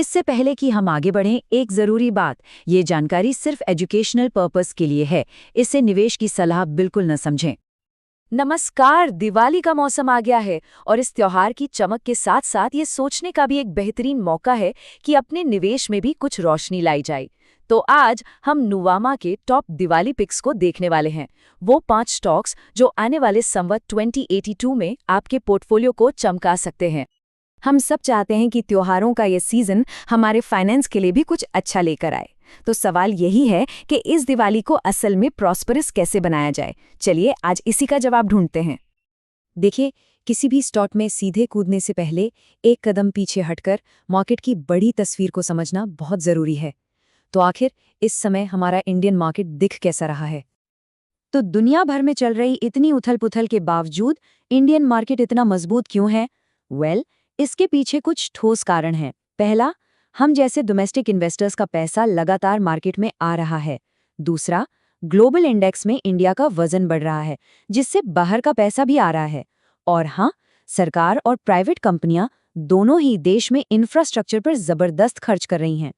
इससे पहले कि हम आगे बढ़ें, एक ज़रूरी बात, ये जानकारी सिर्फ एजुकेशनल पर्पस के लिए है। इसे निवेश की सलाह बिल्कुल न समझें। नमस्कार, दिवाली का मौसम आ गया है और इस त्योहार की चमक के साथ साथ ये सोचने का भी एक बेहतरीन मौका है कि अपने निवेश में भी कुछ रोशनी लाई जाए। तो आज हम नुवामा के टॉप दिवाली पिक्स को देखने वाले हैं, वो 5 स्टॉक्स जो आने वाले संवत 2082 में आपके पोर्टफोलियो को चमका सकते हैं। हम सब चाहते हैं कि त्योहारों का ये सीजन हमारे फाइनेंस के लिए भी कुछ अच्छा लेकर आए। तो सवाल यही है कि इस दिवाली को असल में प्रॉस्परस कैसे बनाया जाए। चलिए आज इसी का जवाब ढूंढते हैं। देखिए, किसी भी स्टॉक में सीधे कूदने से पहले एक कदम पीछे हटकर मार्केट की बड़ी तस्वीर को समझना बहुत ज़रूरी है। तो आखिर इस समय हमारा इंडियन मार्केट दिख कैसा रहा है? तो दुनिया भर में चल रही इतनी उथल-पुथल के बावजूद इंडियन मार्केट इतना मजबूत क्यों है? इसके पीछे कुछ ठोस कारण हैं। पहला, हम जैसे डोमेस्टिक इन्वेस्टर्स का पैसा लगातार मार्केट में आ रहा है। दूसरा, ग्लोबल इंडेक्स में इंडिया का वजन बढ़ रहा है, जिससे बाहर का पैसा भी आ रहा है। और हाँ, सरकार और प्राइवेट कंपनियां दोनों ही देश में इंफ्रास्ट्रक्चर पर जबरदस्त खर्च कर रही हैं।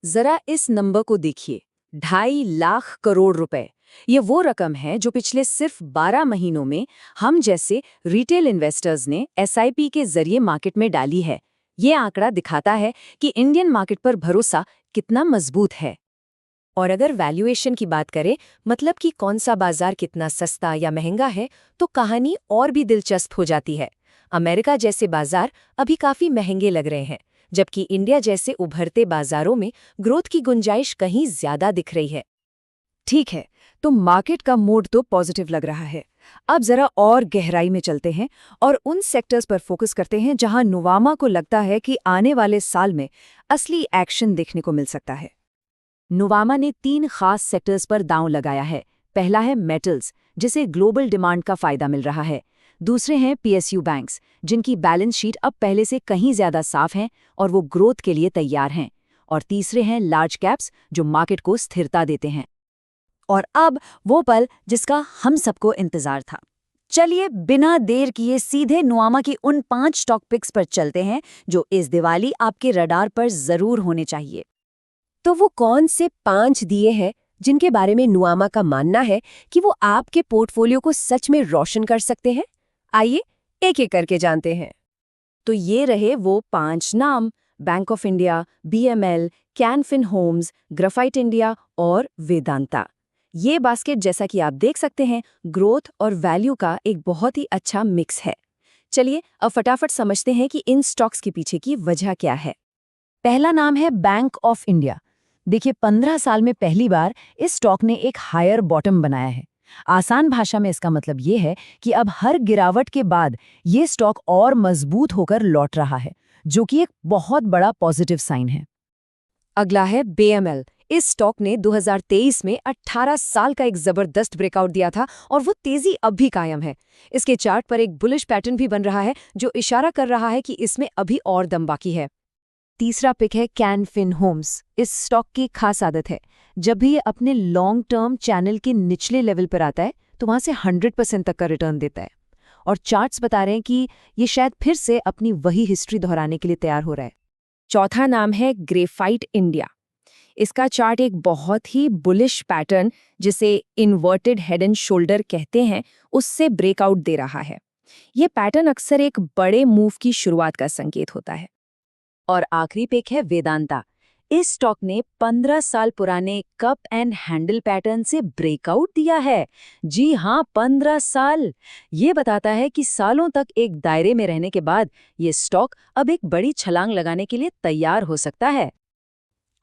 जरा इस नंबर को देखिए, 2.5 लाख करोड़ रुपए। ये वो रकम है जो पिछले सिर्फ 12 महीनों में हम जैसे रिटेल इन्वेस्टर्स ने एसआईपी के जरिए मार्केट में डाली है। ये आंकड़ा दिखाता है कि इंडियन मार्केट पर भरोसा कितना मजबूत है। और अगर वैल्यूएशन की बात करें, मतलब कि कौन सा बाजार कितना सस्ता या महंगा है, तो कहानी और भी दिलचस्प हो जाती है। अमेरिका जैसे बाजार अभी काफी महंगे लग रहे हैं, जबकि इंडिया जैसे उभरते बाजारों में ग्रोथ की गुंजाइश कहीं ज्यादा दिख रही है। ठीक है, तो मार्केट का मूड तो पॉजिटिव लग रहा है। अब जरा और गहराई में चलते हैं और उन सेक्टर्स पर फोकस करते हैं जहां नुवामा को लगता है कि आने वाले साल में असली एक्शन देखने को मिल सकता है। नुवामा ने 3 खास सेक्टर्स पर दांव लगाया है। पहला है मेटल्स, जिसे ग्लोबल डिमांड का फायदा मिल रहा है। दूसरे हैं पीएसयू बैंक्स, जिनकी बैलेंस शीट अब पहले से कहीं ज्यादा साफ हैं और वो ग्रोथ के लिए तैयार हैं। और तीसरे हैं लार्ज कैप्स, जो मार्केट को स्थिरता देते हैं। और अब वो पल जिसका हम सबको इंतजार था। चलिए बिना देर किए सीधे नुवामा की उन 5 स्टॉक पिक्स पर चलते हैं जो इस दिवाली आपके रडार पर जरूर होने चाहिए। तो वो कौन से 5 दिए हैं जिनके बारे में नुवामा का मानना है कि वो आपके पोर्टफोलियो को सच में रोशन कर सकते हैं? आइए एक एक करके जानते हैं। तो ये रहे वो 5 नाम: Bank of India, BML, Can Fin Homes, Graphite India और वेदांता। ये बास्केट, जैसा कि आप देख सकते हैं, ग्रोथ और वैल्यू का एक बहुत ही अच्छा मिक्स है। चलिए अब फटाफट समझते हैं कि इन स्टॉक्स के पीछे की वजह क्या है। पहला नाम है बैंक ऑफ इंडिया। देखिए, 15 साल में पहली बार इस स्टॉक ने एक हायर बॉटम बनाया है। आसान भाषा में इसका मतलब ये है कि अब हर गिरावट के बाद ये स्टॉक और मजबूत होकर लौट रहा है, जो कि एक बहुत बड़ा पॉजिटिव साइन है। अगला है बीएमएल। इस स्टॉक ने 2023 में 18 साल का एक जबरदस्त ब्रेकआउट दिया था और वो तेजी अब भी कायम है। इसके चार्ट पर एक बुलिश पैटर्न भी बन रहा है, जो इशारा कर रहा है कि इसमें अभी और दम बाकी है। तीसरा पिक है कैन फिन होम्स। इस स्टॉक की खास आदत है, जब भी ये अपने लॉन्ग टर्म चैनल के निचले लेवल पर आता है तो वहां से 100% तक का रिटर्न देता है। और चार्ट्स बता रहे हैं कि ये शायद फिर से अपनी वही हिस्ट्री दोहराने के लिए तैयार हो रहा है। चौथा नाम है ग्रेफाइट इंडिया। इसका चार्ट एक बहुत ही बुलिश पैटर्न, जिसे इन्वर्टेड हेड एंड शोल्डर कहते हैं, उससे ब्रेकआउट दे रहा है। ये पैटर्न अक्सर एक बड़े मूव की शुरुआत का संकेत होता है। और आखिरी पिक है वेदांता। इस स्टॉक ने 15 साल पुराने कप एंड हैंडल पैटर्न से ब्रेकआउट दिया है। जी हाँ, 15 साल। ये बताता है कि सालों तक एक दायरे में रहने के बाद ये स्टॉक अब एक बड़ी छलांग लगाने के लिए तैयार हो सकता है।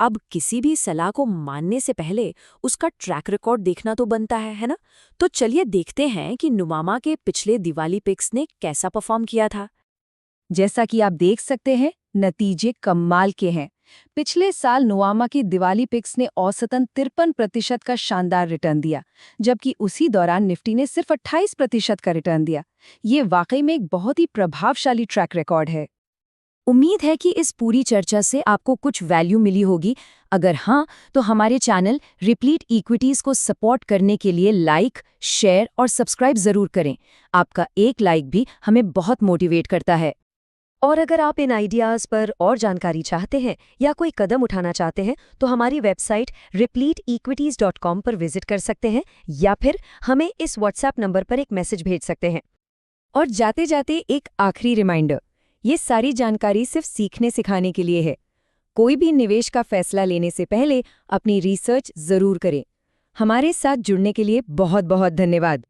अब किसी भी सलाह को मानने से पहले उसका ट्रैक रिकॉर्ड देखना तो बनता है ना? तो चलिए देखते हैं कि नुवामा के पिछले दिवाली पिक्स ने कैसा परफॉर्म किया था। जैसा कि आप देख सकते हैं, नतीजे कमाल के हैं। पिछले साल नुवामा की दिवाली पिक्स ने औसतन 53% का शानदार रिटर्न दिया, जबकि उसी दौरान निफ्टी ने सिर्फ 28% का रिटर्न दिया। ये वाकई में एक बहुत ही प्रभावशाली ट्रैक रिकॉर्ड है। उम्मीद है कि इस पूरी चर्चा से आपको कुछ वैल्यू मिली होगी। अगर हाँ, तो हमारे चैनल रिप्लीट इक्विटीज को सपोर्ट करने के लिए लाइक, शेयर और सब्सक्राइब जरूर करें। आपका एक लाइक भी हमें बहुत मोटिवेट करता है। और अगर आप इन आइडियाज़ पर और जानकारी चाहते हैं या कोई कदम उठाना चाहते हैं तो हमारी वेबसाइट repleteequities.com पर विजिट कर सकते हैं या फिर हमें इस व्हाट्सएप नंबर पर एक मैसेज भेज सकते हैं। और जाते जाते एक आखिरी रिमाइंडर, ये सारी जानकारी सिर्फ सीखने सिखाने के लिए है। कोई भी निवेश का फैसला लेने से पहले अपनी रिसर्च जरूर करें। हमारे साथ जुड़ने के लिए बहुत बहुत धन्यवाद।